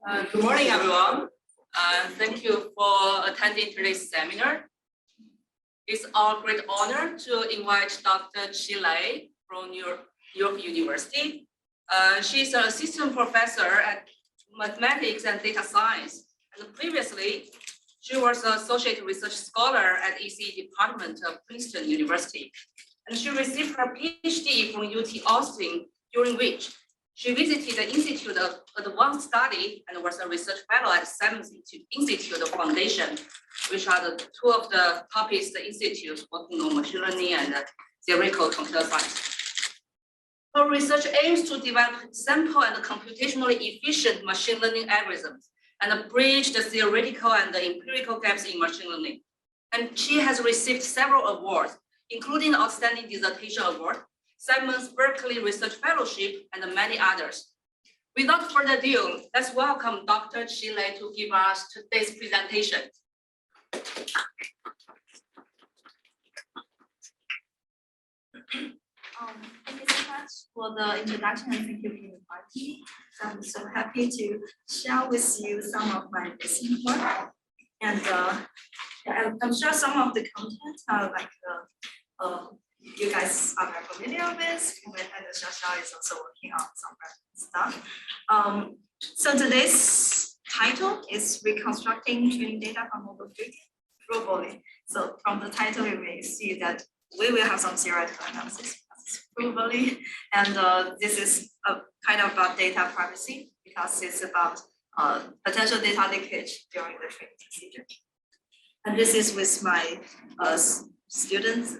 Good morning, everyone. Thank you for attending today's seminar. It's our great honor to invite Dr. Qi Lei from New York University. She's an assistant professor at mathematics and data science. And previously, she was an associate research scholar at EC Department of Princeton University. And she received her PhD from UT Austin, during which she visited the Institute of Advanced Study and was a research fellow at Simons Institute Foundation, which are the two of the topics the institute working on machine learning and theoretical computer science. Her research aims to develop simple and computationally efficient machine learning algorithms and bridge the theoretical and the empirical gaps in machine learning. And she has received several awards, including the Outstanding Dissertation Award, Simons Berkeley Research Fellowship, and many others. Without further ado, let's welcome Dr. Qi Lei to give us today's presentation. Thank you so much for the introduction and thank you for inviting me. I'm so happy to share with you some of my recent work. And I'm sure some of the content are you guys are very familiar with, and Xiaoxiao is also working on some stuff. So today's title is Reconstructing Training Data from Mobile Provably. So from the title, you may see that we will have some theoretical analysis, Provably, and this is a kind of about data privacy because it's about potential data leakage during the training procedure. And this is with my students,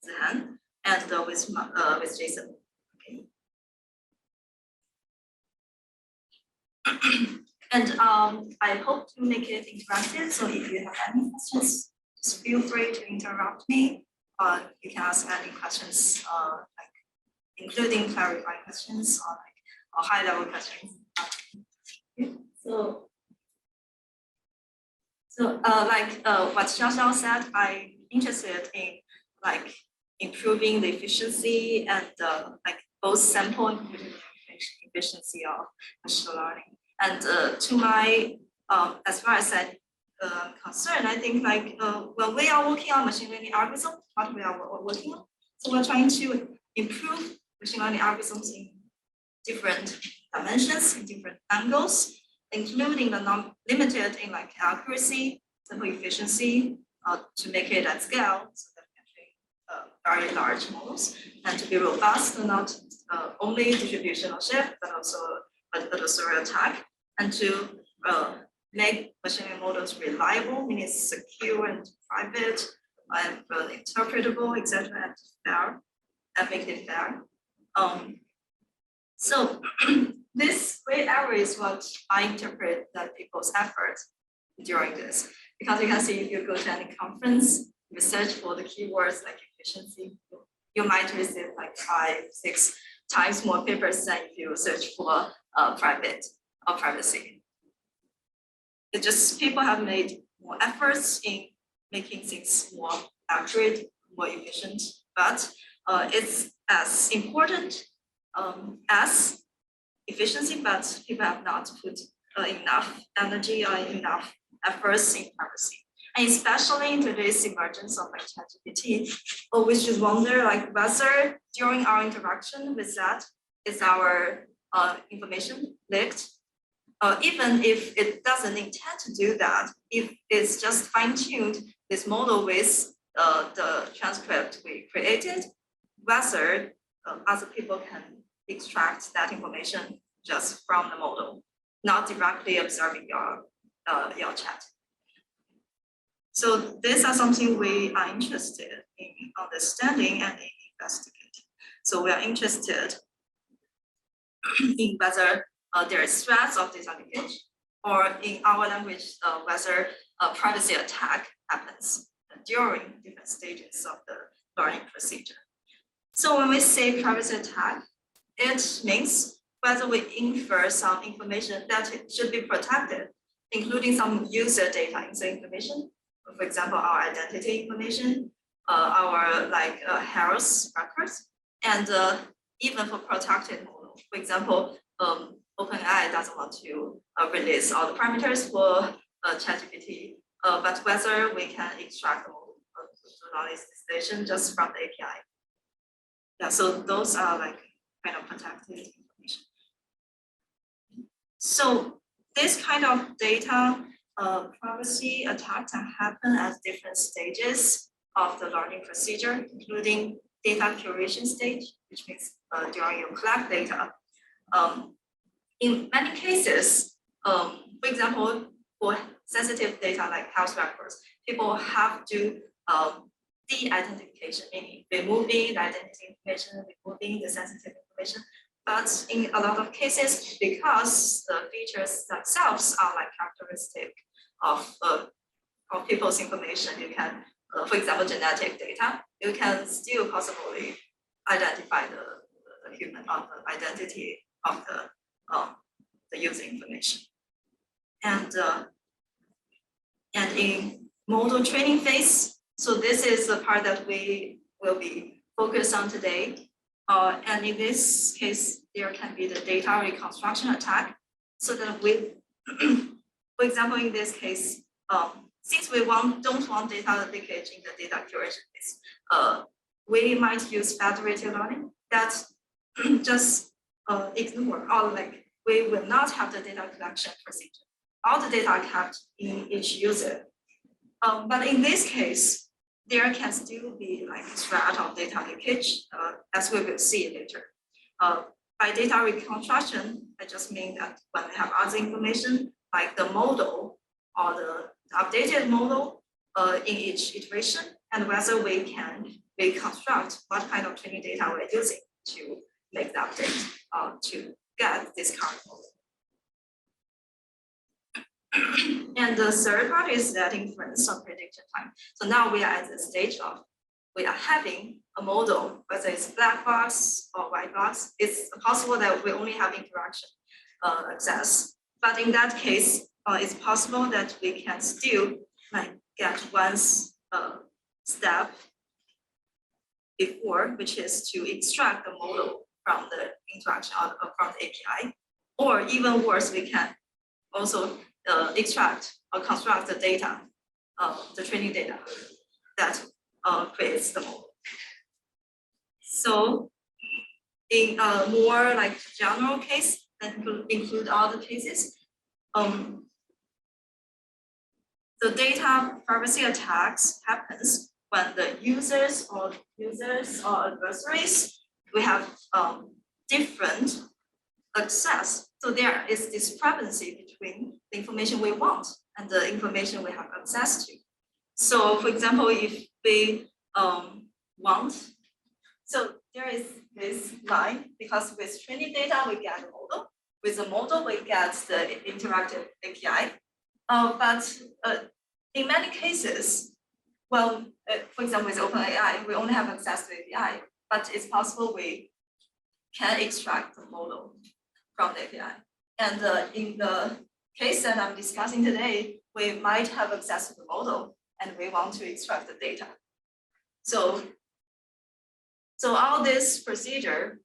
Zihan, and with Jason. Okay. And I hope to make it interactive. So if you have any questions, just feel free to interrupt me. You can ask any questions, including clarifying questions or high-level questions. So what Xiaoxiao said, I'm interested in improving the efficiency and both sample and efficiency of machine learning. And to my, as far as I'm concerned, I think when we are working on machine learning algorithms, what we are working on, so we're trying to improve machine learning algorithms in different dimensions, in different angles, including the non-limited in accuracy, simple efficiency, to make it at scale, so that we can train very large models, and to be robust, not only distributional shift, but also adversarial attack, and to make machine learning models reliable, meaning secure and private, and interpretable, etc., and fair, and make it fair. So this great area is what I interpret that people's effort during this, because you can see if you go to any conference, you search for the keywords like efficiency, you might receive 5-6 times more papers than if you search for private or privacy. It just people have made more efforts in making things more accurate, more efficient, but it's as important as efficiency, but people have not put enough energy or enough efforts in privacy. And especially in today's emergence of ChatGPT, we should wonder whether during our interaction with that is our information leaked. Even if it doesn't intend to do that, if it's just fine-tuned this model with the transcript we created, whether other people can extract that information just from the model, not directly observing your chat. So these are something we are interested in understanding and in investigating. So we are interested in whether there is threats of data leakage, or in our language, whether a privacy attack happens during different stages of the learning procedure. So when we say privacy attack, it means whether we infer some information that should be protected, including some user data in the information. For example, our identity information, our health records, and even for protected model. For example, OpenAI doesn't want to release all the parameters for ChatGPT, but whether we can extract the knowledge distillation just from the API. Yeah, so those are like kind of protected information. So this kind of data privacy attacks happen at different stages of the learning procedure, including data curation stage, which means during you collect data. In many cases, for example, for sensitive data like health records, people have to de-identification, meaning removing the identity information, removing the sensitive information. But in a lot of cases, because the features themselves are like characteristic of people's information, you can, for example, genetic data, you can still possibly identify the human or the identity of the user information. And in model training phase, so this is the part that we will be focused on today. And in this case, there can be the data reconstruction attack. So that we, for example, in this case, since we don't want data leakage in the data curation phase, we might use federated learning that just ignore, or like we will not have the data collection procedure. All the data are kept in each user. But in this case, there can still be like threat of data leakage, as we will see later. By data reconstruction, I just mean that when we have other information, like the model or the updated model in each iteration, and whether we can reconstruct what kind of training data we're using to make the update to get this current model. And the third part is that inference of prediction time. So now we are at the stage of we are having a model, whether it's black box or white box. It's possible that we only have interaction access. But in that case, it's possible that we can still like get one step before, which is to extract the model from the interaction or from the API. Or even worse, we can also extract or construct the data, the training data that creates the model. So in a more like general case that include all the cases, the data privacy attacks happens when the users or adversaries, we have different access. So there is discrepancy between the information we want and the information we have access to. So for example, if we want, so there is this line, because with training data, we get a model. With the model, we get the interactive API. But in many cases, well, for example, with OpenAI, we only have access to API, but it's possible we can extract the model from the API. And in the case that I'm discussing today, we might have access to the model and we want to extract the data. So all this procedure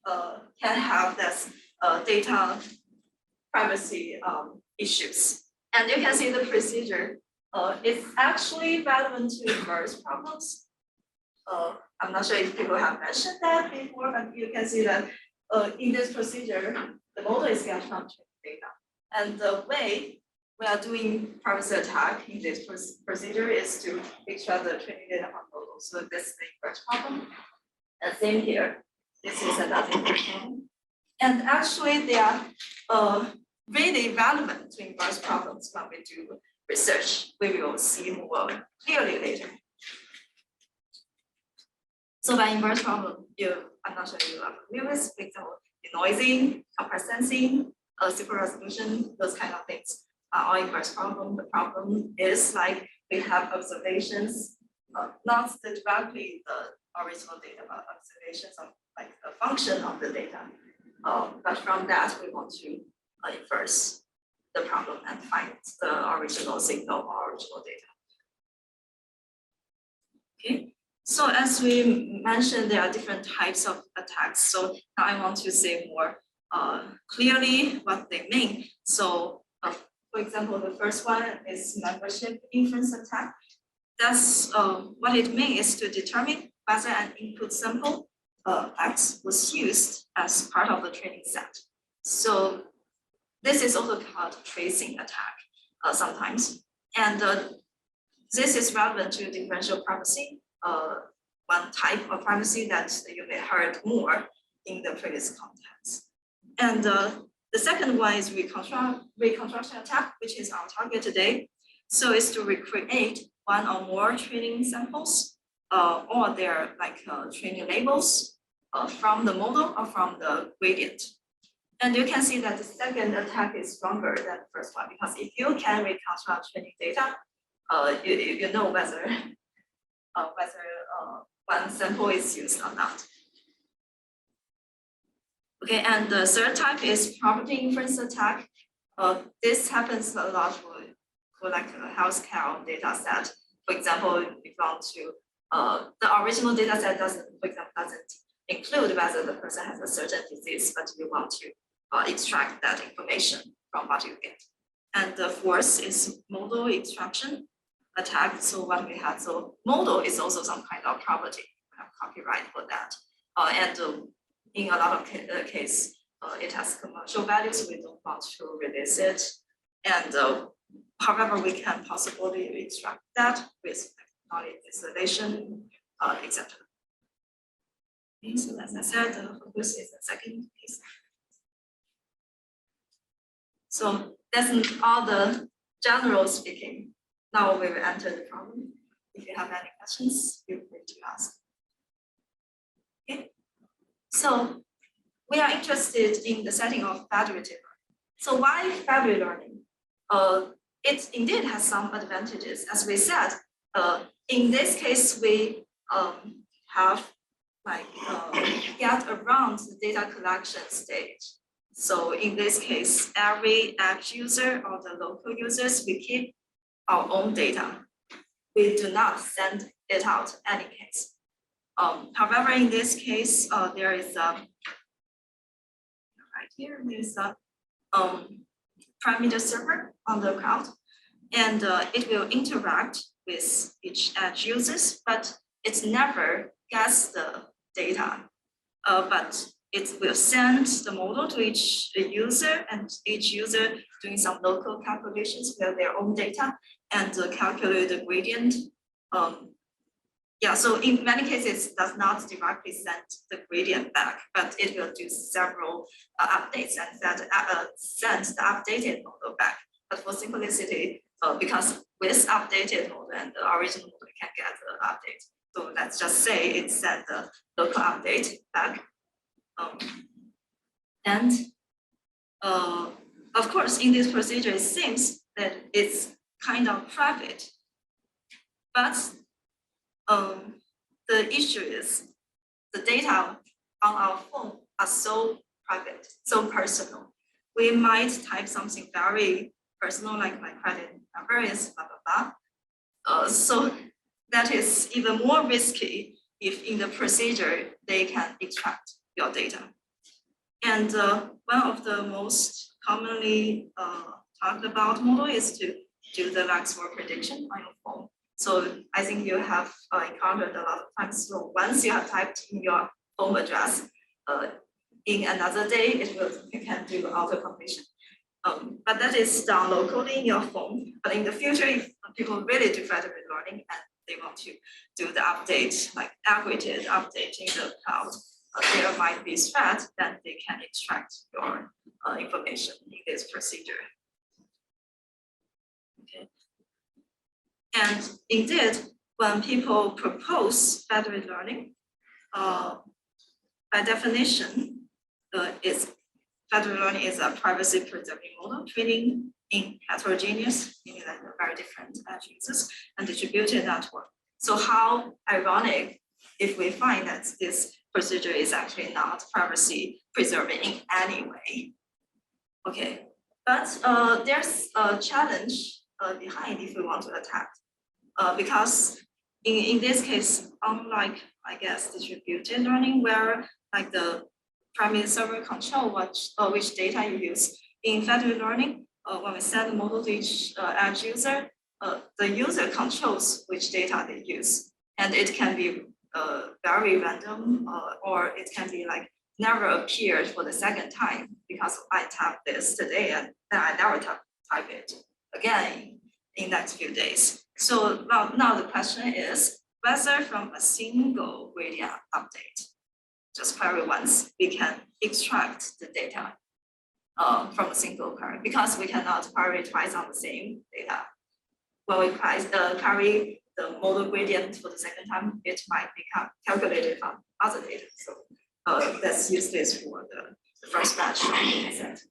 can have this data privacy issues. And you can see the procedure. It's actually relevant to inverse problems. I'm not sure if people have mentioned that before, but you can see that in this procedure, the model is get from training data. And the way we are doing privacy attack in this procedure is to extract the training data from model. So this is the inverse problem. And same here, this is another inverse problem. And actually they are really relevant to inverse problems when we do research. We will see more clearly later. So by inverse problem, I'm not sure you are familiar with, for example, denoising, compressed sensing, super resolution, those kind of things are all inverse problem. The problem is like we have observations, not directly the original data, but observations of like the function of the data. But from that, we want to inverse the problem and find the original signal or original data. Okay. So as we mentioned, there are different types of attacks. So now I want to say more clearly what they mean. So, for example, the first one is membership inference attack. That's what it means is to determine whether an input sample X was used as part of the training set. So this is also called tracing attack sometimes. And this is relevant to differential privacy, one type of privacy that you may heard more in the previous context. And the second one is reconstruction attack, which is our target today. So it's to recreate one or more training samples or their training labels from the model or from the gradient. And you can see that the second attack is stronger than the first one, because if you can reconstruct training data, you know whether one sample is used or not. Okay, and the third type is property inference attack. This happens a lot for like a healthcare data set. For example, if you want to, the original data set doesn't include whether the person has a certain disease, but you want to extract that information from what you get. And the fourth is model extraction attack. So what we have, so model is also some kind of property, we have copyright for that. And in a lot of cases, it has commercial value, so we don't want to release it. And however, we can possibly extract that with knowledge isolation, etc. Okay, so as I said, the focus is the second piece. So that's all the general speaking. Now we will enter the problem. If you have any questions, feel free to ask. Okay. So we are interested in the setting of federative learning. So why federative learning? It indeed has some advantages. As we said, in this case, we have get around the data collection stage. So in this case, every app user or the local users, we keep our own data. We do not send it out in any case. However, in this case, there is a right here. There's a parameter server on the cloud, and it will interact with each edge users, but it never gets the data. But it will send the model to each user, and each user doing some local calculations with their own data and calculate the gradient. Yeah, so in many cases, it does not directly send the gradient back, but it will do several updates and send the updated model back. But for simplicity, because with updated model and the original model, we can get the update. So let's just say it sent the local update back. And of course, in this procedure, it seems that it's kind of private, but the issue is the data on our phone are so private, so personal. We might type something very personal, like my credit number is blah, blah, blah. So that is even more risky if in the procedure, they can extract your data. And one of the most commonly talked about model is to do the Lexword prediction on your phone. So I think you have encountered a lot of times. So once you have typed in your home address, in another day, you can do auto completion. But that is done locally in your phone. But in the future, if people really do federated learning and they want to do the update, like aggregated update in the cloud, there might be threat that they can extract your information in this procedure. Okay. And indeed, when people propose federated learning, by definition, federated learning is a privacy-preserving model training in heterogeneous, meaning like very different edge users and distributed network. So how ironic if we find that this procedure is actually not privacy preserving in any way. Okay, but there's a challenge behind if we want to attack. Because in this case, unlike, I guess, distributed learning, where like the primary server control which data you use. In federated learning, when we set the model to each edge user, the user controls which data they use. And it can be very random, or it can be like never appeared for the second time because I tapped this today and then I never type it again in next few days. So now the question is whether from a single gradient update, just query once, we can extract the data from a single query, because we cannot query twice on the same data. When we query the model gradient for the second time, it might become calculated from other data. So let's use this for the first batch data set.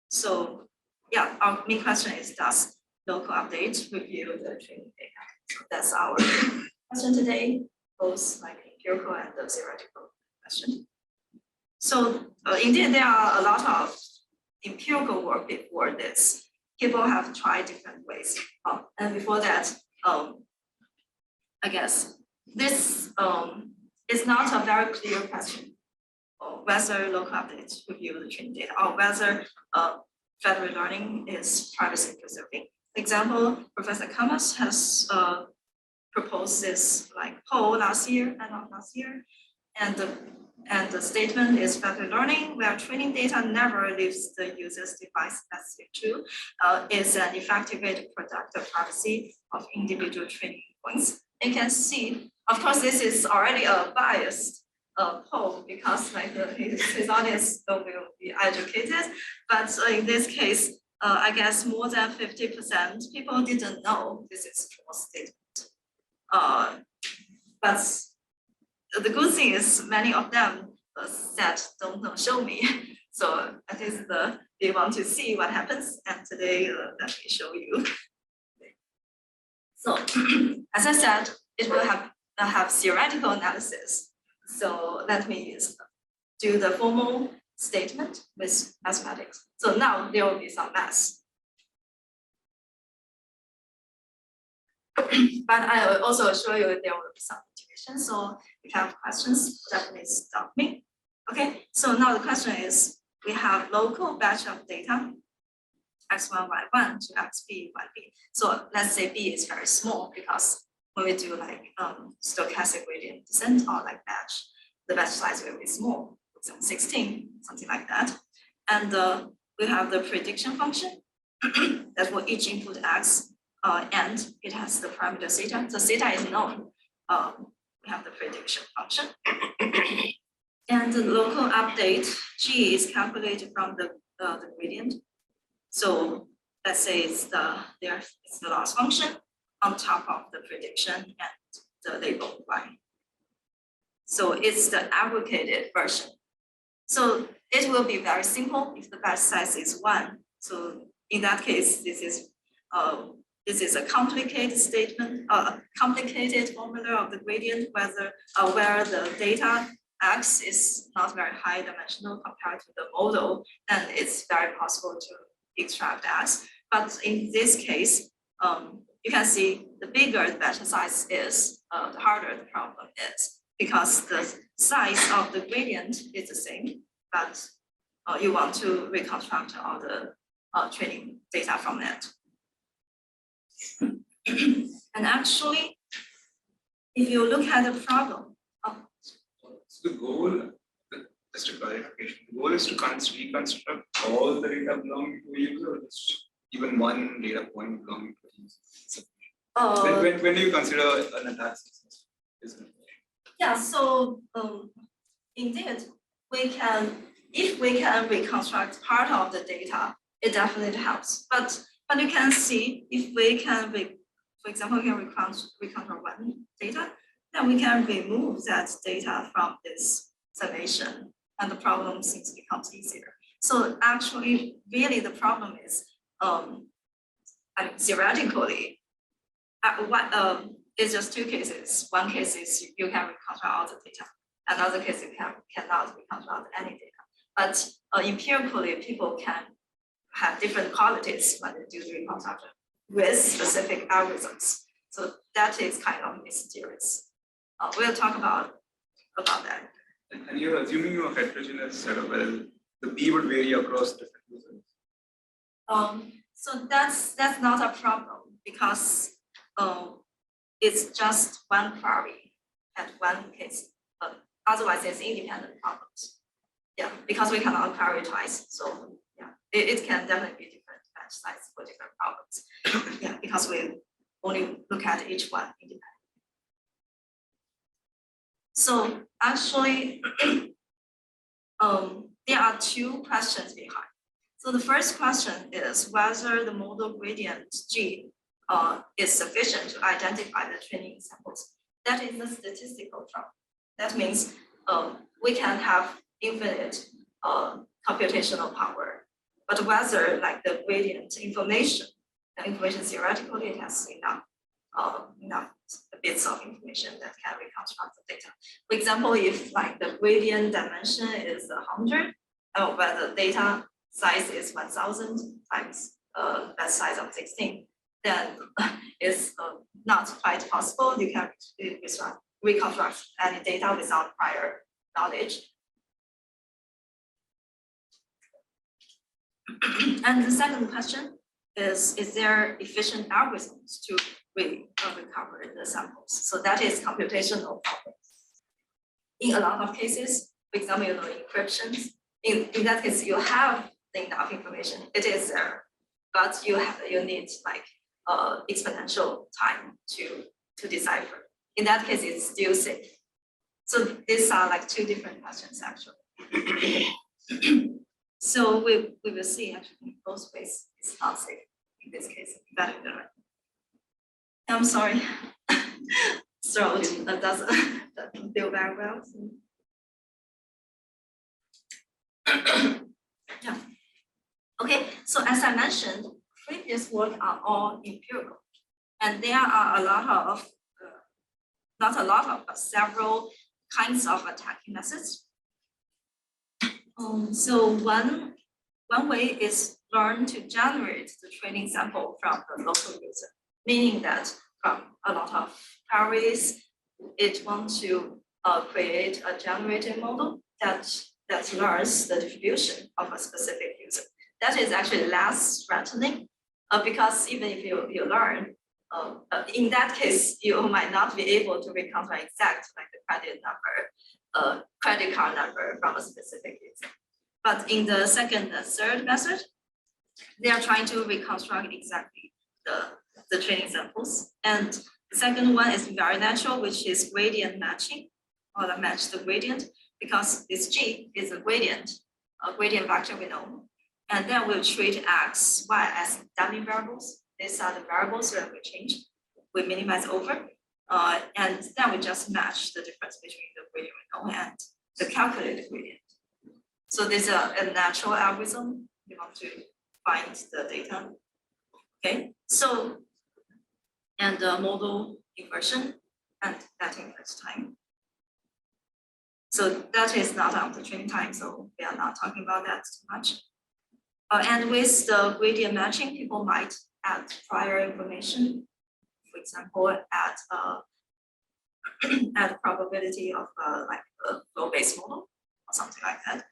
So yeah, our main question is, does local update review the training data? So that's our question today, both like empirical and the theoretical question. So indeed, there are a lot of empirical work before this. People have tried different ways. And before that, I guess this is not a very clear question, whether local updates review the training data or whether federated learning is privacy preserving. For example, Professor Kamas has proposed this like poll last year, end of last year, and the statement is federated learning, where training data never leaves the user's device, that's true, is an effective way to protect the privacy of individual training points. You can see, of course, this is already a biased poll because like his audience will be educated, but in this case, I guess more than 50% people didn't know this is a false statement. But the good thing is many of them said, don't know, show me. So at least they want to see what happens. And today, let me show you. So as I said, it will have theoretical analysis. So let me do the formal statement with mathematics. So now there will be some math. But I will also show you there will be some intuition. So if you have questions, definitely stop me. Okay, so now the question is, we have local batch of data, x1, y1 to xb, yb. So let's say b is very small because when we do like stochastic gradient descent or like batch, the batch size will be small, for example, 16, something like that. And we have the prediction function that for each input x, and it has the parameter theta. So theta is known. We have the prediction function. And the local update G is calculated from the gradient. So let's say it's the loss function on top of the prediction and the label Y. So it's the aggregated version. So it will be very simple if the batch size is 1. So in that case, this is a complicated statement, complicated formula of the gradient, where the data X is not very high dimensional compared to the model, and it's very possible to extract X. But in this case, you can see the bigger the batch size is, the harder the problem is, because the size of the gradient is the same, but you want to reconstruct all the training data from that. And actually, if you look at the problem, so the goal, just a clarification, the goal is to reconstruct all the data belonging to a user, or just even one data point belonging to a user? When do you consider an attack successful? Yeah, so indeed, if we can reconstruct part of the data, it definitely helps. But you can see if we can, for example, we can reconstruct one data, then we can remove that data from this summation, and the problem seems becomes easier. So actually, really, the problem is, theoretically, it's just two cases. One case is you can reconstruct all the data. Another case you cannot reconstruct any data. But empirically, people can have different qualities when they do the reconstruction with specific algorithms. So that is kind of mysterious. We'll talk about about that. And you're assuming a heterogeneous setup where the B would vary across different users. So that's not a problem because it's just one query at one case. Otherwise, it's independent problems. Yeah, because we cannot query twice. So yeah, it can definitely be different batch size for different problems. Yeah, because we only look at each one independently. So actually, there are two questions behind. So the first question is whether the model gradient G is sufficient to identify the training samples. That is a statistical problem. That means we can have infinite computational power, but whether like the gradient information, the information theoretically it has enough bits of information that can reconstruct the data. For example, if like the gradient dimension is 100, but the data size is 1000 times that size of 16, then it's not quite possible. You can reconstruct any data without prior knowledge. And the second question is there efficient algorithms to really recover the samples? So that is computational problem. In a lot of cases, for example, encryptions, in that case, you have enough information, it is there, but you need like exponential time to decipher. In that case, it's still safe. So these are like two different questions actually. So we will see actually both ways it's not safe in this case. I'm sorry, throat doesn't feel very well. So. Yeah. Okay, so as I mentioned, previous work are all empirical, and there are a lot of, not a lot of, but several kinds of attacking methods. So one way is learn to generate the training sample from the local user, meaning that from a lot of queries, it wants to create a generated model that learns the distribution of a specific user. That is actually less threatening because even if you learn, in that case, you might not be able to reconstruct exact like the credit number, credit card number from a specific user. But in the second and third method, they are trying to reconstruct exactly the training samples. And the second one is very natural, which is gradient matching, or the match the gradient, because this G is a gradient vector we know. And then we'll treat X, Y as dummy variables. These are the variables that we change. We minimize over. And then we just match the difference between the gradient we know and the calculated gradient. So this is a natural algorithm. You want to find the data. Okay, so, and the model inversion, and that inverts time. So that is not on the training time, so we are not talking about that too much. And with the gradient matching, people might add prior information. For example, add probability of like a flow-based model or something like that.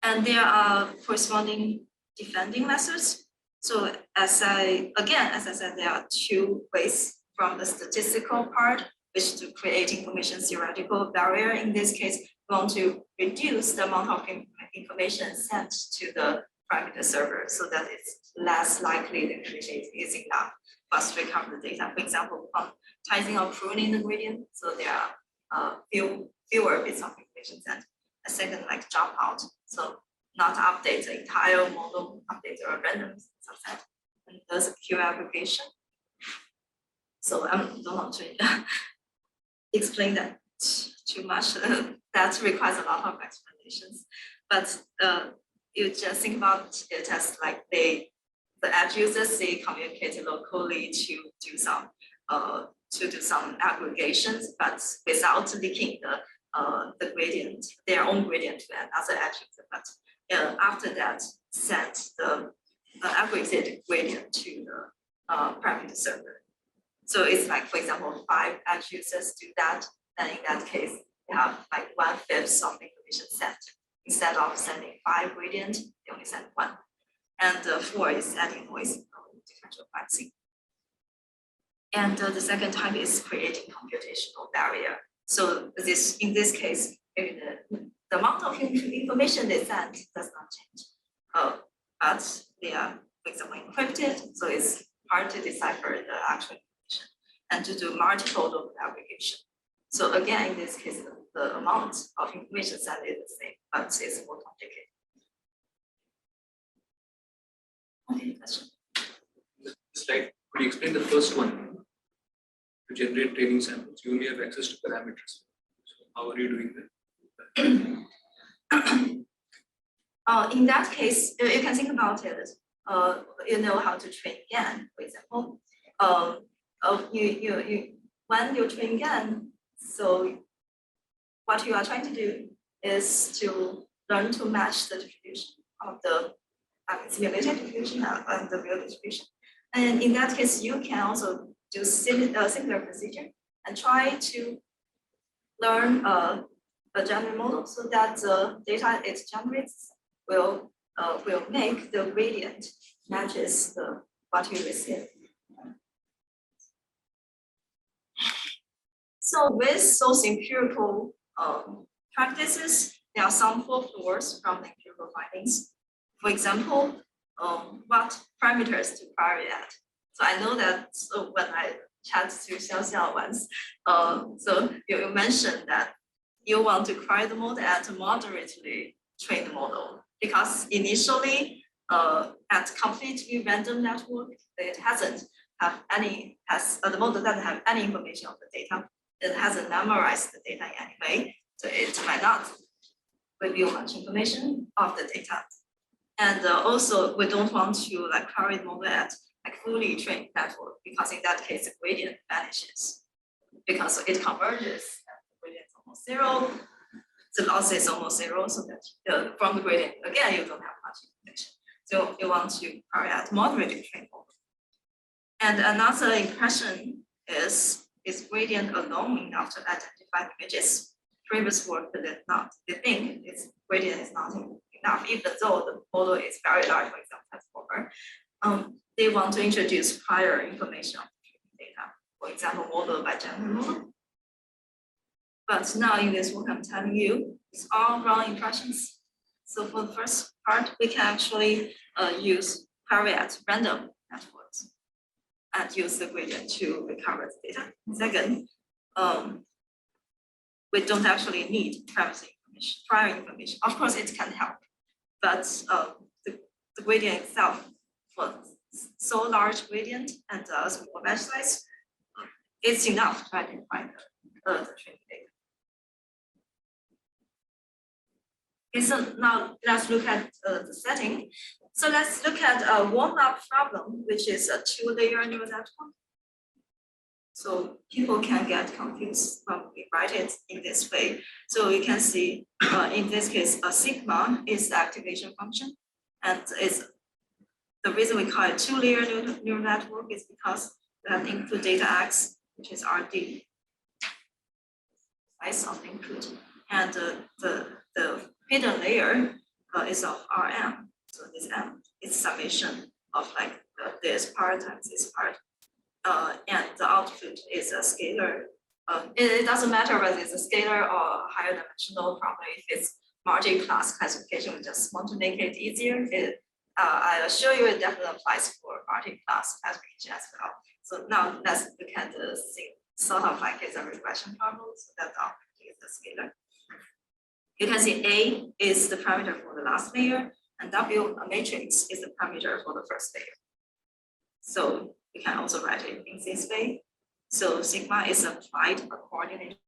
And there are corresponding defending methods. So as I said, there are two ways from the statistical part, which is to create information theoretical barrier. In this case, we want to reduce the amount of information sent to the parameter server so that it's less likely the information is enough for us to recover the data. For example, quantizing or pruning the gradient, so there are fewer bits of information sent. A second, like drop out, so not update the entire model, update the random subset, and there's a Q aggregation. So I don't want to explain that too much. That requires a lot of explanations. But you just think about it as like the edge users, they communicate locally to do some aggregations, but without leaking the gradient, their own gradient to another edge user. But after that, send the aggregated gradient to the parameter server. So it's like, for example, 5 edge users do that, then in that case, you have like 1/5 of the information sent. Instead of sending 5 gradient, they only send 1. And 4 is adding noise, differential pricing. And the second type is creating computational barrier. So in this case, maybe the amount of information they send does not change. But they are, for example, encrypted, so it's hard to decipher the actual information and to do multimodal aggregation. So again, in this case, the amount of information sent is the same, but it's more complicated. Okay, question. Slide, could you explain the first one? To generate training samples, you only have access to parameters. So how are you doing that? In that case, you can think about it. You know how to train again, for example. When you train again, so what you are trying to do is to learn to match the distribution of the simulated distribution and the real distribution. And in that case, you can also do similar procedure and try to learn a general model so that the data it generates will make the gradient matches what you receive. So with those empirical practices, there are some folklores from the empirical findings. For example, what parameters to query at. So I know that when I chat to Xiao once, so you mentioned that you want to query the model and moderately train the model because initially at completely random network, it hasn't have any the model doesn't have any information of the data. It hasn't memorized the data in any way, so it might not reveal much information of the data. And also, we don't want to like query the model at like fully trained network because in that case, the gradient vanishes because it converges and the gradient is almost 0. The loss is almost 0, so that from the gradient again, you don't have much information. So you want to query at moderately trained model. And another impression is gradient alone enough to identify images? Previous work did not. They think its gradient is not enough, even though the model is very large, for example, transformer. They want to introduce prior information of the data, for example, model by general model. But now in this work, I'm telling you, it's all wrong impressions. So for the first part, we can actually use query at random networks and use the gradient to recover the data. Second, we don't actually need prior information. Of course, it can help, but the gradient itself, for so large gradient and small batch size, it's enough to identify the training data. Okay, so now let's look at the setting. So let's look at a warm-up problem, which is a 2-layer neural network. So people can get confused when we write it in this way. So you can see in this case, a sigma is the activation function. And it's the reason we call it 2-layer neural network is because we have input data X, which is RD, size of input. And the hidden layer is of Rm. So this M is summation of like this part times this part. And the output is a scalar. It doesn't matter whether it's a scalar or higher dimensional, probably if it's multi-class classification, we just want to make it easier. I assure you it definitely applies for multi-class classification as well. So now let's look at the sort of like it's a regression problem. So that's our is a scalar. You can see A is the parameter for the last layer, and W, a matrix, is the parameter for the first layer. So we can also write it in this way. So sigma is applied accordingly.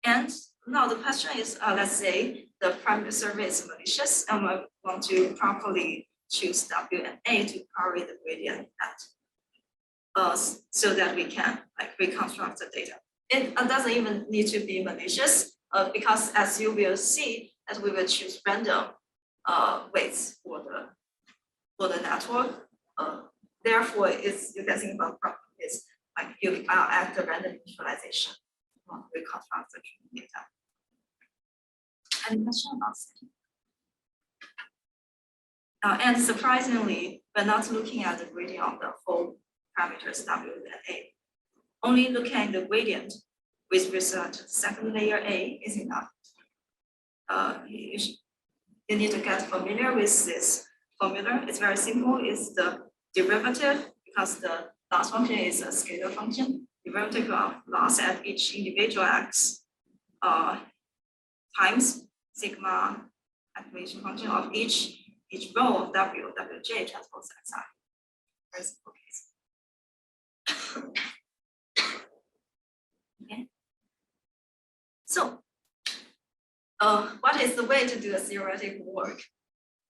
And now the question is, let's say the parameter survey is malicious, and we want to properly choose W and A to query the gradient at, so that we can like reconstruct the data. It doesn't even need to be malicious because as you will see, that we will choose random weights for the network therefore, you can think about problem is like you are at the random visualization. We reconstruct the training data. Any question about that? And surprisingly, we're not looking at the gradient of the whole parameters W and A. Only looking at the gradient with respect to the second layer A is enough. You need to get familiar with this formula. It's very simple. It's the derivative, because the loss function is a scalar function. Derivative of loss at each individual x times sigma activation function of each row of W, Wj transpose xi. Very simple case. Okay. So, what is the way to do a theoretical work?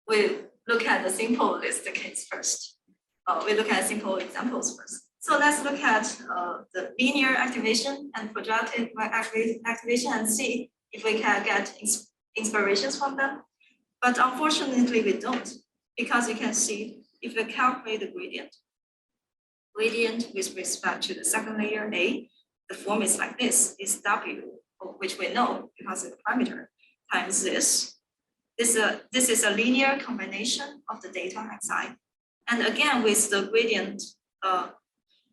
We look at the simple list case first. We look at simple examples first. So let's look at the linear activation and projective activation and see if we can get inspirations from them. But unfortunately, we don't, because you can see if we calculate the gradient with respect to the second layer A, the form is like this. It's W, which we know because it's a parameter, times this. This is a linear combination of the data xi. And again, with the gradient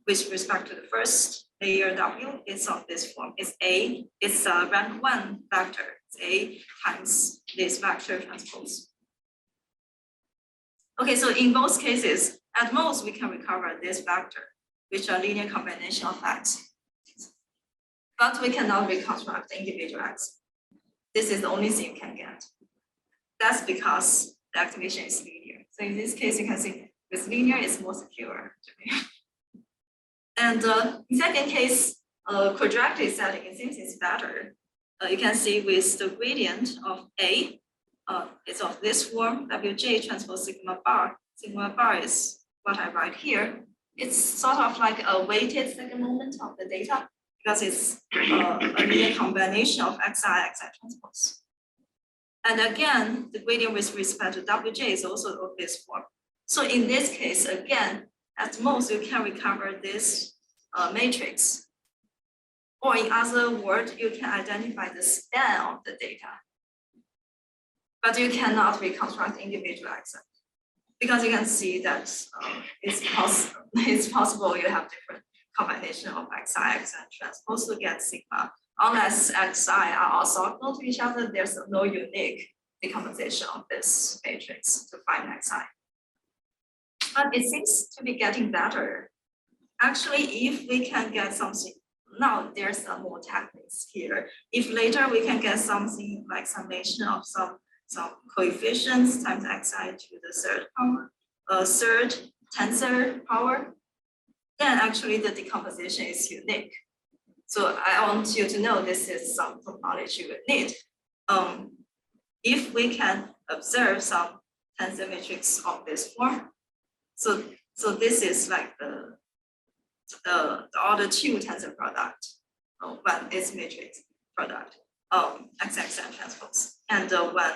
with respect to the first layer W, it's of this form. It's A, it's a rank 1 vector. It's A times this vector transpose. Okay, so in both cases, at most we can recover this vector, which is a linear combination of x. But we cannot reconstruct the individual x. This is the only thing you can get. That's because the activation is linear. So in this case, you can see with linear is more secure. And in second case, quadratic setting, it seems it's better. You can see with the gradient of A, it's of this form, Wj transpose sigma bar. Sigma bar is what I write here. It's sort of like a weighted second moment of the data, because it's a linear combination of xi transpose. And again, the gradient with respect to Wj is also of this form. So in this case, again, at most you can recover this matrix. Or in other words, you can identify the span of the data. But you cannot reconstruct individual xi, because you can see that it's possible you have different combination of xi and transpose to get sigma. Unless xi are orthogonal to each other, there's no unique decomposition of this matrix to find xi. But it seems to be getting better. Actually, if we can get something, now there's some more techniques here. If later we can get something like summation of some coefficients times xi to the third power, third tensor power, then actually the decomposition is unique. So I want you to know this is some knowledge you would need. If we can observe some tensor matrix of this form, so this is like the order 2 tensor product, when this matrix product, XX and transpose. And when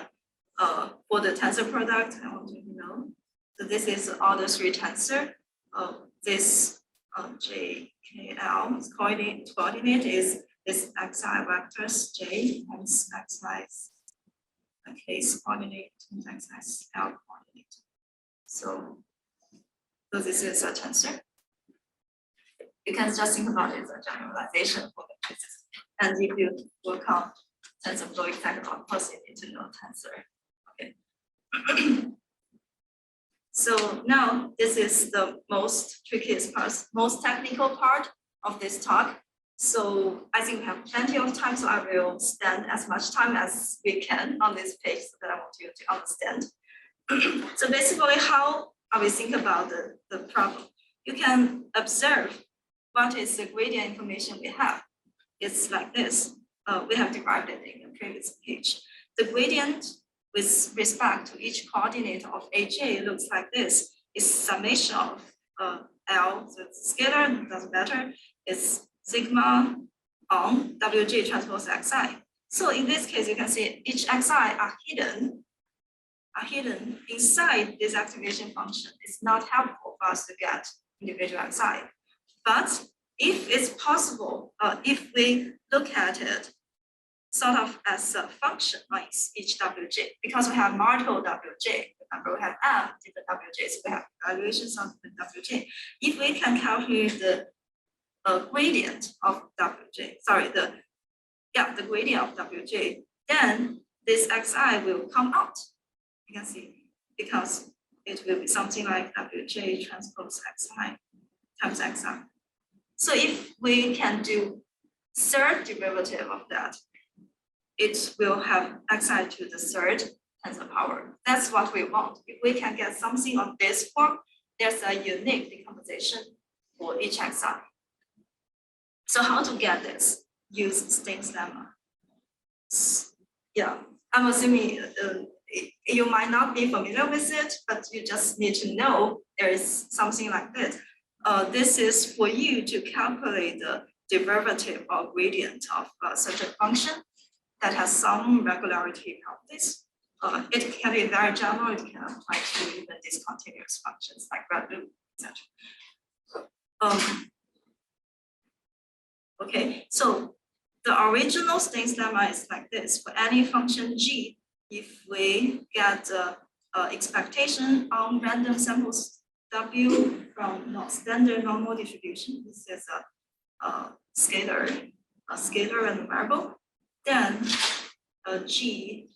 for the tensor product, I want you to know, so this is order 3 tensor. This JKL coordinate is this xi vectors J times xi's case coordinate times xi's L coordinate. So this is a tensor. You can just think about it as a generalization for matrices. And if you work on TensorFlow exactly, of course you need to know tensor. Okay. So now this is the most trickiest part, most technical part of this talk. So I think we have plenty of time, so I will spend as much time as we can on this page so that I want you to understand. So basically, how we think about the problem? You can observe what is the gradient information we have. It's like this. We have derived it in the previous page. The gradient with respect to each coordinate of Aj looks like this. It's summation of L, so it's scalar, doesn't matter. It's sigma on Wj transpose xi. So in this case, you can see each xi are hidden are hidden inside this activation function. It's not helpful for us to get individual xi. But if it's possible, if we look at it sort of as a function on each wj, because we have multiple wj, remember we have m different wj's, we have evaluations on different wj. If we can calculate the gradient of wj, sorry, the gradient of wj, then this xi will come out. You can see, because it will be something like wj transpose xi times xi. So if we can do third derivative of that, it will have xi to the third tensor power. That's what we want. If we can get something of this form, there's a unique decomposition for each xi. So how to get this? Use Sting's lemma. Yeah, I'm assuming you might not be familiar with it, but you just need to know there is something like this. This is for you to calculate the derivative or gradient of such a function that has some regularity properties. It can be very general, it can apply to even discontinuous functions like red loop, etc. Okay, so the original Sting's lemma is like this. For any function g, if we get the expectation on random samples w from standard normal distribution, this is a scalar and a variable, then g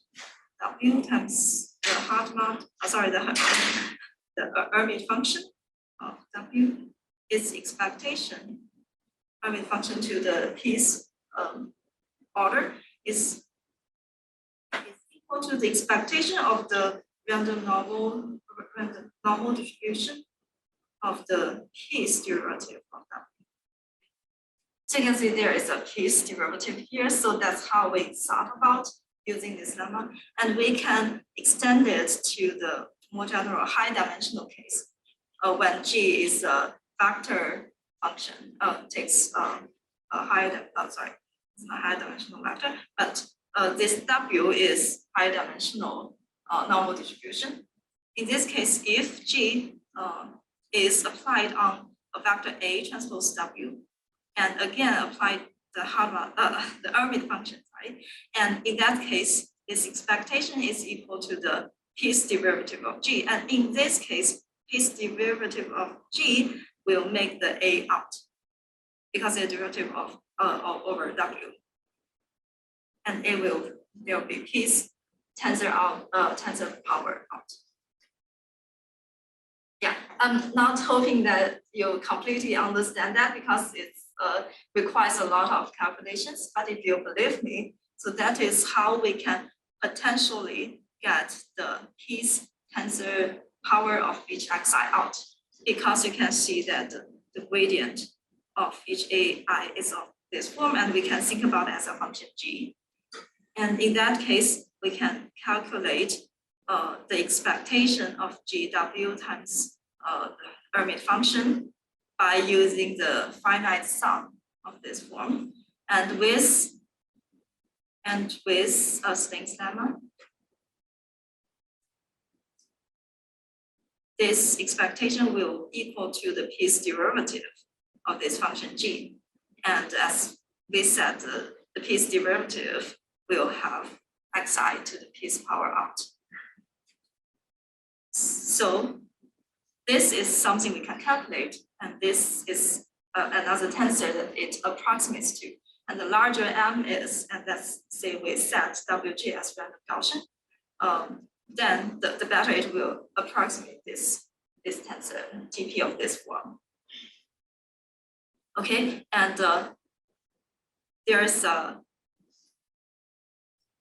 w times the Hartman, the Hermite function of w is expectation. Hermite function to the piece order is equal to the expectation of the random normal distribution of the piece derivative of that. So you can see there is a piece derivative here. So that's how we thought about using this lemma. And we can extend it to the more general high dimensional case when G is a vector function, takes a higher, it's not high dimensional vector, but this W is high dimensional normal distribution. In this case, if G is applied on a vector A transpose W, and again applied the Hermite function, right? And in that case, this expectation is equal to the piece derivative of G. And in this case, piece derivative of G will make the A out because the derivative of over W. And there will be piece tensor power out. Yeah, I'm not hoping that you completely understand that because it requires a lot of calculations, but if you believe me, so that is how we can potentially get the piece tensor power of each xi out, because you can see that the gradient of each ai is of this form, and we can think about it as a function g. And in that case, we can calculate the expectation of GW times the Hermite function by using the finite sum of this form, and with Sting's lemma, this expectation will equal to the piece derivative of this function g. And as we said, the piece derivative will have xi to the piece power out. So this is something we can calculate, and this is another tensor that it approximates to. And the larger m is, and let's say we set wg as random Gaussian, then the better it will approximate this tensor GP of this form. Okay, and there's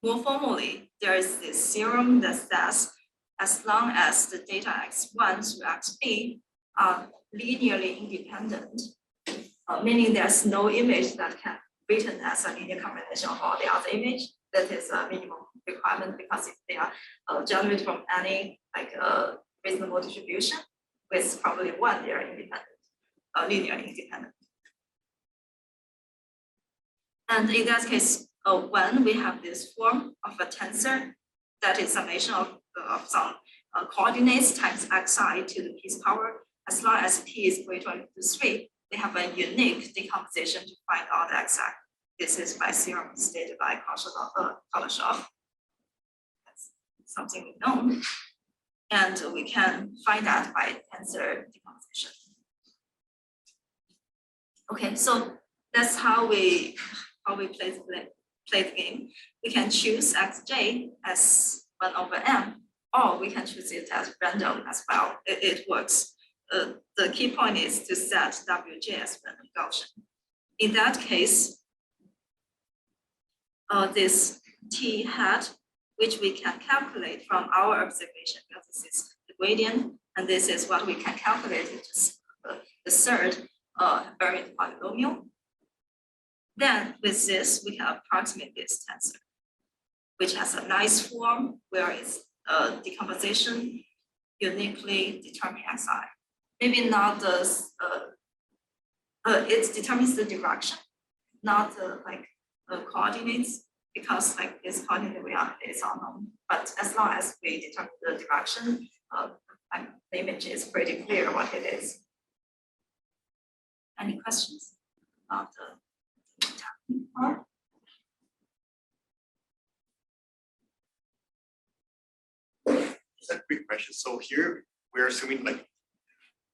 more formally, there is this theorem that says as long as the data x1 through xb are linearly independent, meaning there's no image that can be written as a linear combination of all the other image, that is a minimum requirement, because if they are generated from any reasonable distribution with probably one, they are independent, linearly independent. And in that case, when we have this form of a tensor that is summation of some coordinates times xi to the p's power. As long as p is greater than 3, they have a unique decomposition to find all the xi. This is by theorem stated by Kolashov. That's something we know. And we can find that by tensor decomposition. Okay, so that's how we play the game. We can choose xj as 1 over m, or we can choose it as random as well. It works. The key point is to set wj as random Gaussian. In that case, this t hat, which we can calculate from our observation, because this is the gradient, and this is what we can calculate, which is the third variant polynomial. Then with this, we can approximate this tensor, which has a nice form where its decomposition uniquely determines xi. Maybe not the, it determines the direction, not the coordinates, because like this coordinate reality is unknown. But as long as we determine the direction, the image is pretty clear what it is. Any questions about the part? Just a quick question. So here we're assuming like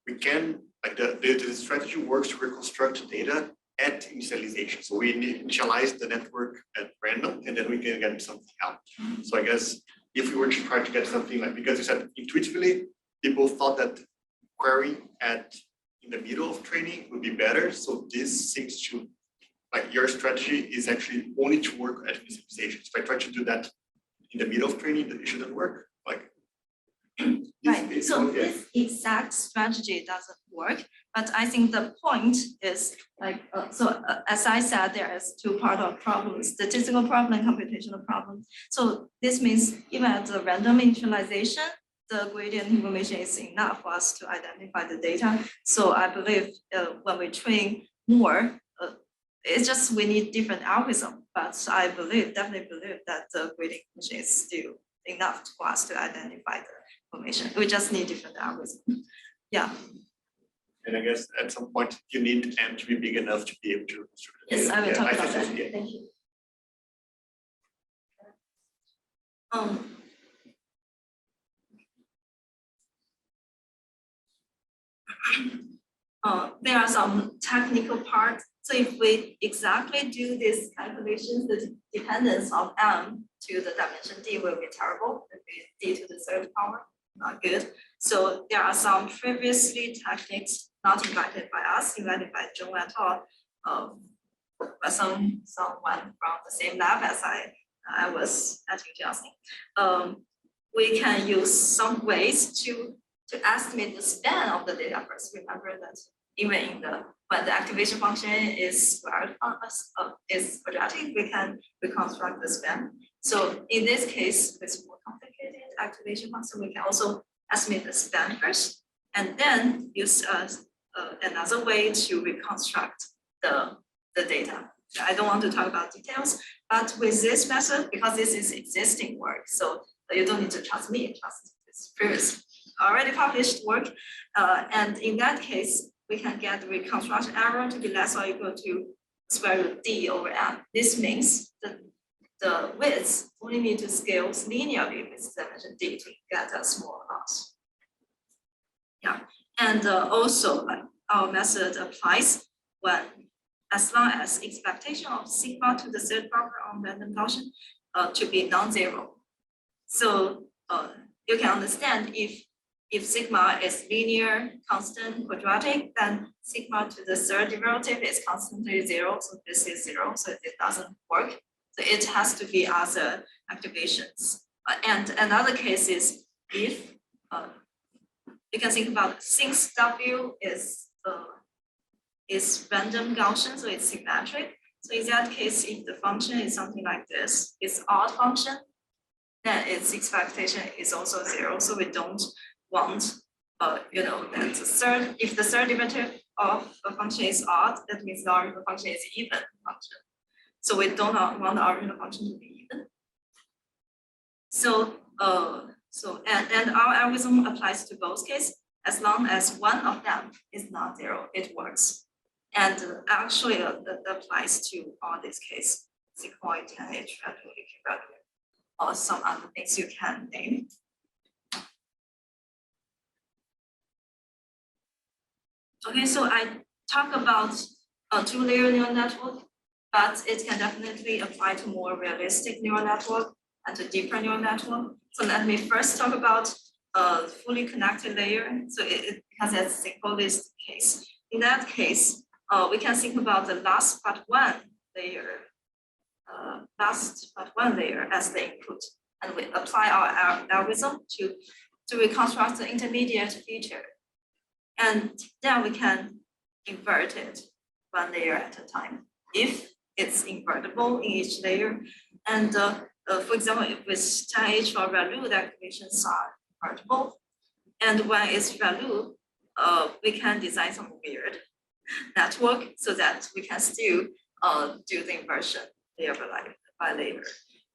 we can the strategy works to reconstruct data at initialization. So we initialize the network at random, and then we can get something out. So I guess if we were to try to get something like, because you said intuitively, people thought that querying in the middle of training would be better. So this seems to, like, your strategy is actually only to work at initialization. So if I try to do that in the middle of training, it shouldn't work. Like, right. So this exact strategy doesn't work, but I think the point is like, as I said, there is two parts of problem: statistical problem and computational problem. So this means even at the random initialization, the gradient information is enough for us to identify the data. So I believe when we train more, it's just we need different algorithm, but I definitely believe that the gradient information is still enough for us to identify the information. We just need different algorithm. Yeah. and I guess at some point you need M to be big enough to be able to construct the Yes, data. I will talk about that. Yeah. Thank you. There are some technical parts. So if we exactly do these calculations, the dependence of M to the dimension D will be terrible. It will be D to the third power, not good. So there are some previously techniques not invited by us, invited by Zhong et al. Someone from the same lab as I was at UBC. We can use some ways to estimate the span of the data first. Remember that even in when the activation function is quadratic, we can reconstruct the span. So in this case, with more complicated activation function, we can also estimate the span first, and then use another way to reconstruct the data. I don't want to talk about details, but with this method, because this is existing work, so you don't need to trust me, trust this previous already published work. And in that case, we can get the reconstruction error to be less or equal to square root D over M. This means that the width only need to scale linearly with dimension D to get a small loss. Yeah, and also our method applies when, as long as expectation of sigma to the third power on random Gaussian to be non-zero. So you can understand if sigma is linear, constant, quadratic, then sigma to the third derivative is constantly 0. So this is 0, so it doesn't work. So it has to be other activations. And another case is if you can think about since W is random Gaussian, so it's symmetric. So in that case, if the function is something like this, it's odd function, then its expectation is also 0. So we don't want, that if the third derivative of a function is odd, that means the original function is even function. So we don't want the original function to be even. And our algorithm applies to both cases as long as one of them is not zero, it works. And actually that applies to all these cases, sequoia, TNH, or some other things you can name. Okay, so I talk about a two-layer neural network, but it can definitely apply to more realistic neural network and to deeper neural network. So let me first talk about a fully connected layer. So because it's a simplest case. In that case, we can think about the last but one layer as the input, and we apply our algorithm to reconstruct the intermediate feature. And then we can invert it one layer at a time if it's invertible in each layer. And for example, if with TNH or ReLU, the activations are invertible. And when it's ReLU, we can design some weird network so that we can still do the inversion layer by layer.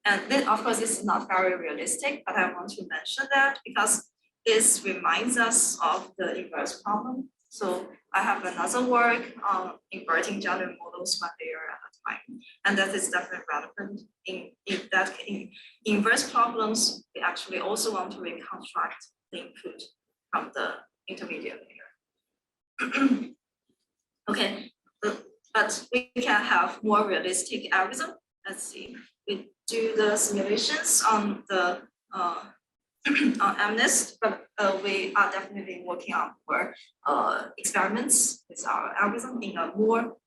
And then, of course, this is not very realistic, but I want to mention that because this reminds us of the inverse problem. So I have another work on inverting general models one layer at a time. And that is definitely relevant in inverse problems. We actually also want to reconstruct the input from the intermediate layer. Okay, but we can have more realistic algorithm. Let's see, we do the simulations on the on MNIST, but we are definitely working on more experiments with our algorithm in a more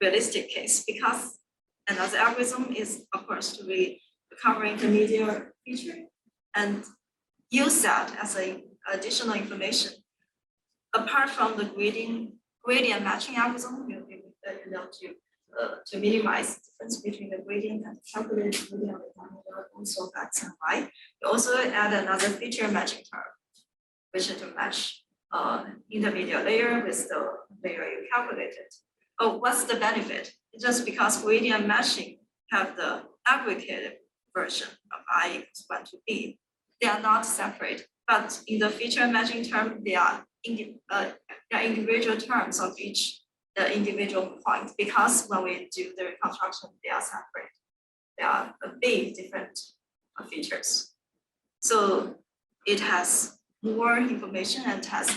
realistic case, because another algorithm is, of course, to recover intermediate feature and use that as an additional information. Apart from the gradient matching algorithm, to minimize the difference between the gradient and calculated gradient also X and Y. You also add another feature matching term, which is to match intermediate layer with the layer you calculated. Oh, what's the benefit? Just because gradient matching have the aggregated version of I equals 1 to B, they are not separate. But in the feature matching term, they are individual terms of each individual point, because when we do the reconstruction, they are separate. They are big different features. So it has more information and has,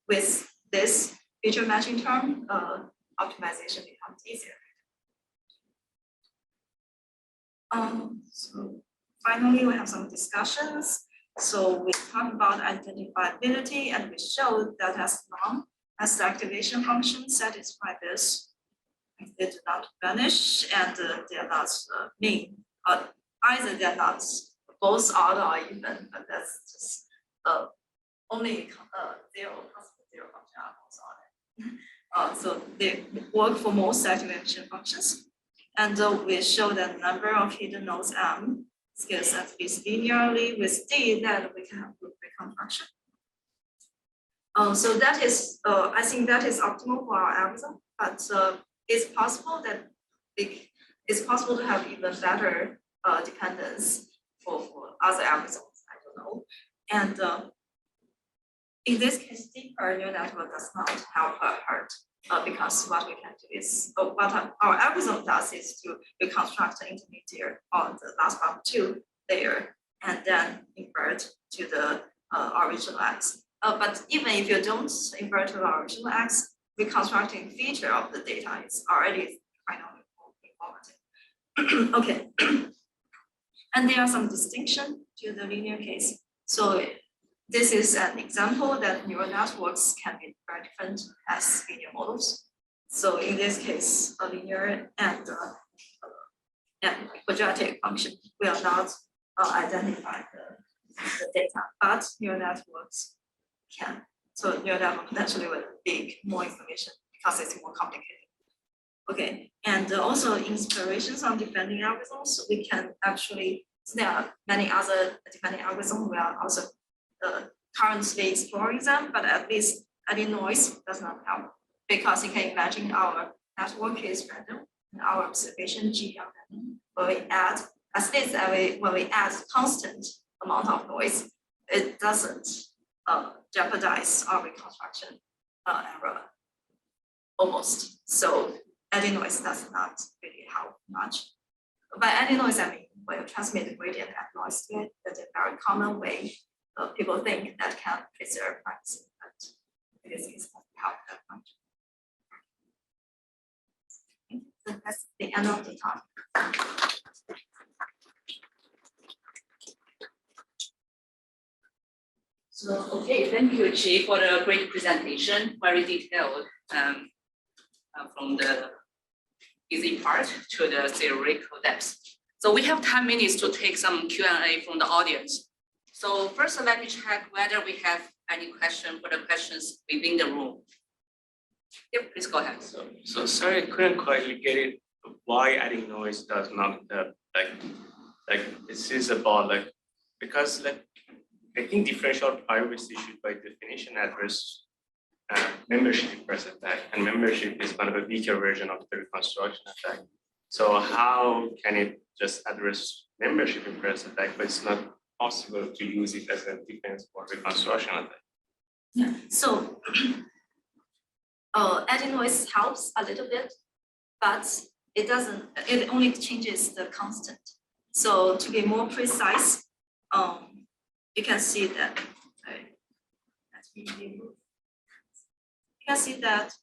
with this feature matching term, optimization becomes easier. So finally, we have some discussions. So we talk about identifiability, and we showed that as long as the activation function satisfy this, they do not vanish and they are not mean. Either they're not both odd or even, but that's just only possible zero function are both odd. So they work for most activation functions. And we show that the number of hidden nodes M scales at least linearly with D, that we can have good reconstruction. So that is, I think that is optimal for our algorithm, but it's possible that it's possible to have even better dependence for other algorithms. I don't know. And in this case, deeper neural network does not help or hurt, because what we can do is, what our algorithm does is to reconstruct the intermediate on the last part 2 layer and then invert to the original X. But even if you don't invert to the original X, reconstructing feature of the data is already kind of informative. Okay. And there are some distinction to the linear case. So this is an example that neural networks can be very different as linear models. So in this case, a linear and quadratic function will not identify the data, but neural networks can. So neural network potentially will be more information because it's more complicated. Okay, and also inspirations on depending algorithms, we can actually, so there are many other depending algorithms, we are also currently exploring them, but at least adding noise does not help, because you can imagine our network is random and our observation G are random, but we add As least when we add constant amount of noise, it doesn't jeopardize our reconstruction error almost. So adding noise does not really help much. By adding noise, I mean when you transmit the gradient add noise to it, that's a very common way people think that can preserve privacy, but in this case doesn't help that much. So that's the end of the talk. So, okay, thank you, Chi, for the great presentation, very detailed, from the easy part to the theoretical depth. So we have 10 minutes to take some Q&A from the audience. So first, let me check whether we have any question for the questions within the room. Yep, please go ahead. So sorry, I couldn't quite get it. Why adding noise does not like this is about because I think differential privacy should by definition address membership inverse attack, and membership is kind of a weaker version of the reconstruction attack. So how can it just address membership inverse attack, but it's not possible to use it as a defense for reconstruction attack? Yeah. So adding noise helps a little bit, but it doesn't. It only changes the constant. So to be more precise, you can see that. You can see that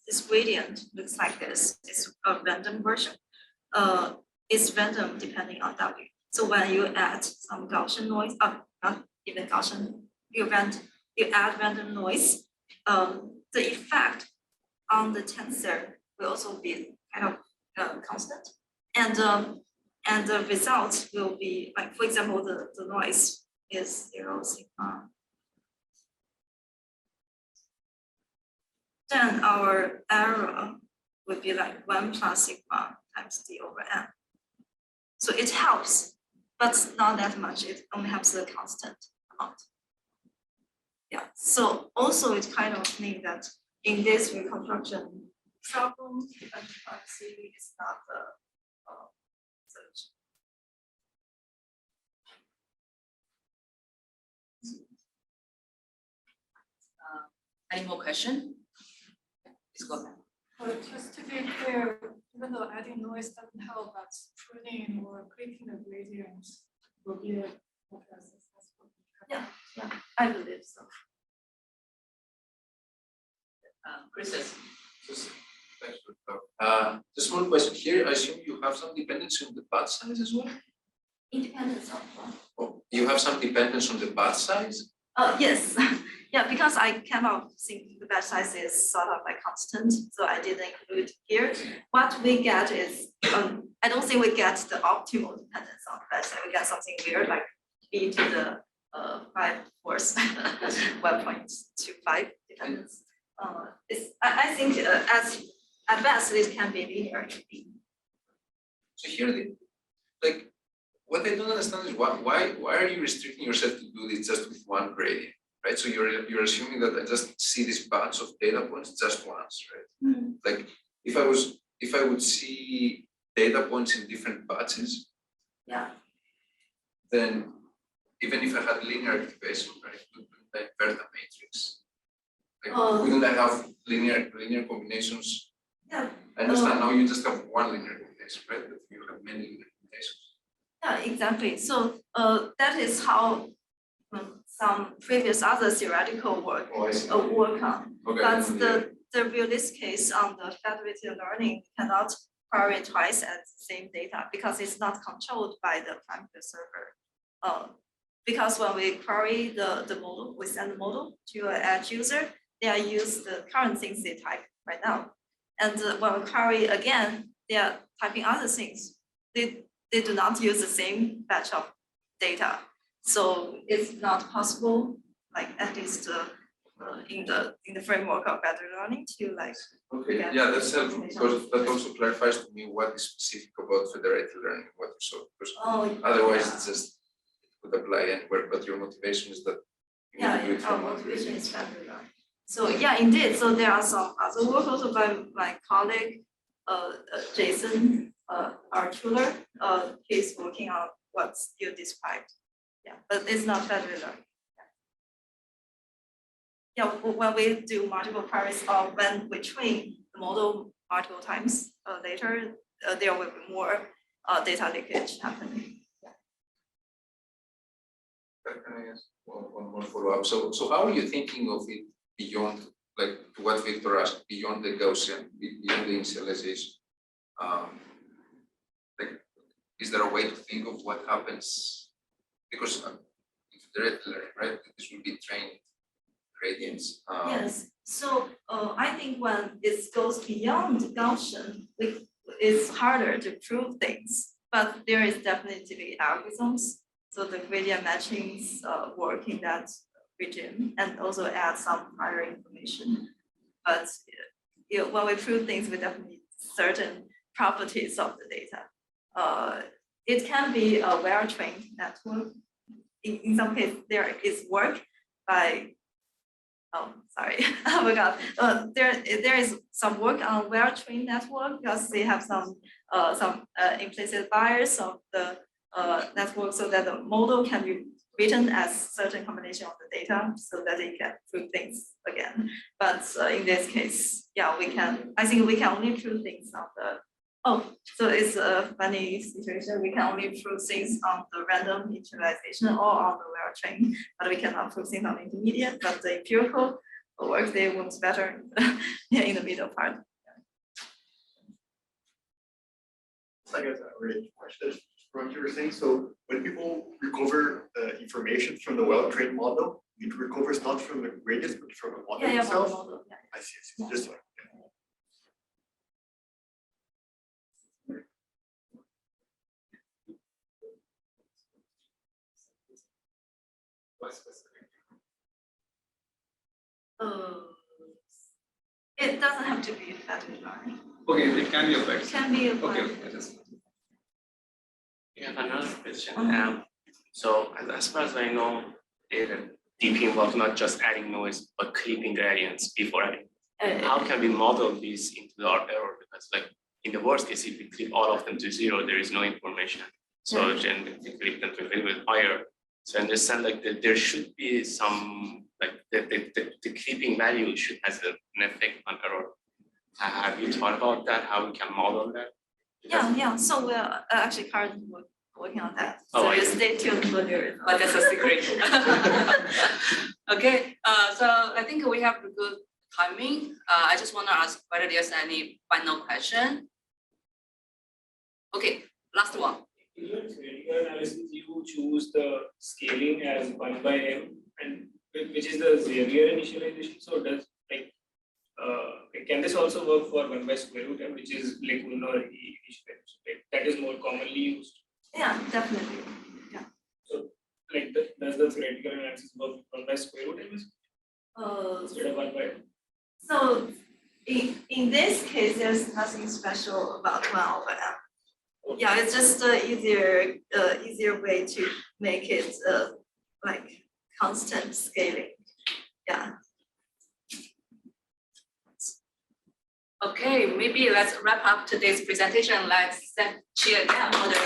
this gradient looks like this. It's a random version. It's random depending on W. So when you add some Gaussian noise, not even Gaussian, you add random noise, the effect on the tensor will also be kind of constant, and the result will be like, for example, the noise is 0 sigma. Then our error would be like 1 plus sigma times d over n. So it helps, but not that much. It only helps the constant amount. Yeah. So also it kind of means that in this reconstruction problem, privacy is not the solution. Any more question? Please go ahead. Just to be clear, even though adding noise doesn't help, but pruning or creeping the gradients will be a successful. Yeah, I believe so. Chris, Thanks for the talk. Just one question here. I assume you have some dependency on the batch size as well? Independence of what? Oh, you have some dependence on the batch size? Yes. Yeah, because I kind of think the batch size is sort of like constant, so I didn't include here. What we get is, I don't think we get the optimal dependence on the batch size. We get something weird like b to the 5 force 1.25 dependence. I think at best it can be linear. So here, what I don't understand is why are you restricting yourself to do this just with one gradient, right? So you're assuming that I just see this batch of data points just once, right? Mm-hmm. Like if I would see data points in different batches, Yeah. then even if I had linear activation, right, wouldn't I invert the matrix? Like, wouldn't I have linear combinations? Yeah. I understand now you just have one linear combination, right? But you have many linear combinations. Yeah, exactly. So that is how some previous other theoretical work Oh, I see. work on. Okay. But the realistic case on the federated learning cannot query twice at the same data because it's not controlled by the parameter server. Because when we query the model, we send the model to an edge user, they use the current things they type right now. And when we query again, they are typing other things. They do not use the same batch of data. So it's not possible, like at least in the framework of better learning to like. Okay, yeah, that's helpful because that also clarifies to me what is specific about federated learning, what you saw. Because otherwise, it's just it could apply anywhere, but your motivation is that you need to do it Our from one motivation gradient. is better learning. So yeah, indeed. So there are some other work also by my colleague, Jason our tutor, he's working on what you described. Yeah, but it's not federally learned. Yeah, when we do multiple queries or when we train the model multiple times later, there will be more data leakage happening. Can I ask one more follow-up? So how are you thinking of it beyond, like to what Victor asked, beyond the Gaussian, beyond the initialization? Like, is there a way to think of what happens? Because if direct learning, right, this will be trained gradients. Yes, so I think when it goes beyond Gaussian, it's harder to prove things, but there is definitely algorithms. So the gradient matchings work in that region and also add some prior information. But when we prove things, we definitely need certain properties of the data. It can be a well-trained network. In some cases, there is work by sorry, I forgot. There is some work on well-trained network because they have some implicit bias of the network, so that the model can be written as certain combination of the data, so that it can prove things again. But in this case, yeah, we can. I think we can only prove things on the. Oh, so it's a funny situation. We can only prove things on the random initialization or on the well-trained, but we cannot prove things on the intermediate. But the empirical work, they works better in the middle part. I guess I already question from what you were saying. So when people recover the information from the well-trained model, it recovers not from the gradients, but from the model Yeah, itself. model. Yeah. I see. Just like. It doesn't have to be federally learned. Okay, it can be applied. It can be Okay, applied. okay, just. Yeah, another question. So as far as I know, DP involves not just adding noise, but clipping gradients before adding. How can we model this into our error? Because like in the worst case, if we clip all of them to 0, there is no information. So then if we clip them to a little bit higher. So I understand like that there should be some like the clipping value should have an effect on error. Have you thought about that? How we can model that? Yeah. So we're actually currently working on that. Oh, So I you see. stay tuned for your. But that's a secret. Okay, so I think we have a good timing. I just want to ask whether there's any final question. Okay, last one. In your theoretical analysis, you choose the scaling as 1 by m, and which is the Xavier initialization. So does can this also work for 1 by square root m, which is like Unor initialization? Like, that is more commonly used. Yeah, definitely. Yeah. So like does the theoretical analysis work 1 by square root m instead of 1 by m? So in this case, there's nothing special about 1/m. Yeah, it's just easier way to make it like constant scaling. Yeah. Okay, maybe let's wrap up today's presentation. Let's thank Chi again for the